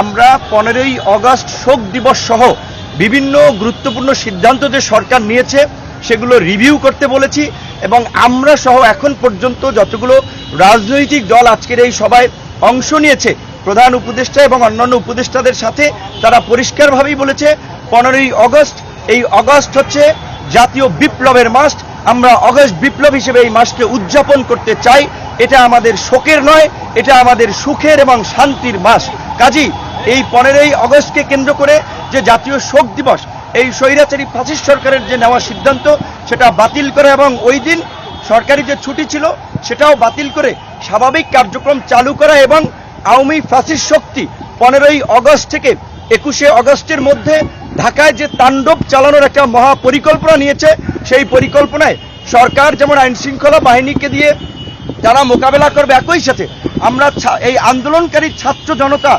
আমরা 15ই আগস্ট শোক দিবস সহ বিভিন্ন গুরুত্বপূর্ণ সিদ্ধান্ত যে সরকার নিয়েছে সেগুলো রিভিউ করতে বলেছি এবং আমরা সহ এখন পর্যন্ত যতগুলো রাজনৈতিক দল আজকের এই সভায় অংশ নিয়েছে প্রধান উপদেষ্টা এবং অন্যান্য উপদেষ্টাদের সাথে তারা পরিষ্কারভাবেই বলেছে 15ই আগস্ট এই আগস্ট হচ্ছে জাতীয় বিপ্লবের মাস। আমরা আগস্ট বিপ্লব হিসেবে এই মাসকে উদযাপন করতে চাই। এটা আমাদের শোকের নয়, এটা আমাদের সুখের এবং শান্তির মাস। কাজী এই 15ই আগস্টকে কেন্দ্র করে যে জাতীয় শোক দিবস, এই স্বৈরাচারী ফ্যাসিস্ট সরকারের যে নেওয়া সিদ্ধান্ত সেটা বাতিল করে এবং ওই দিন সরকারি যে ছুটি ছিল সেটাও বাতিল করে স্বাভাবিক কার্যক্রম চালু করা এবং আওয়ামী ফ্যাসিস্ট শক্তি 15ই আগস্ট থেকে 21শে আগস্টের মধ্যে ঢাকায় যে তাণ্ডব চালানোর একটা মহা পরিকল্পনা নিয়েছে সেই পরিকল্পনায় সরকার যেমন আইন শৃঙ্খলা বাহিনীকে দিয়ে তারা মোকাবেলা করবে, একই সাথে আমরা এই আন্দোলনকারী ছাত্র জনতা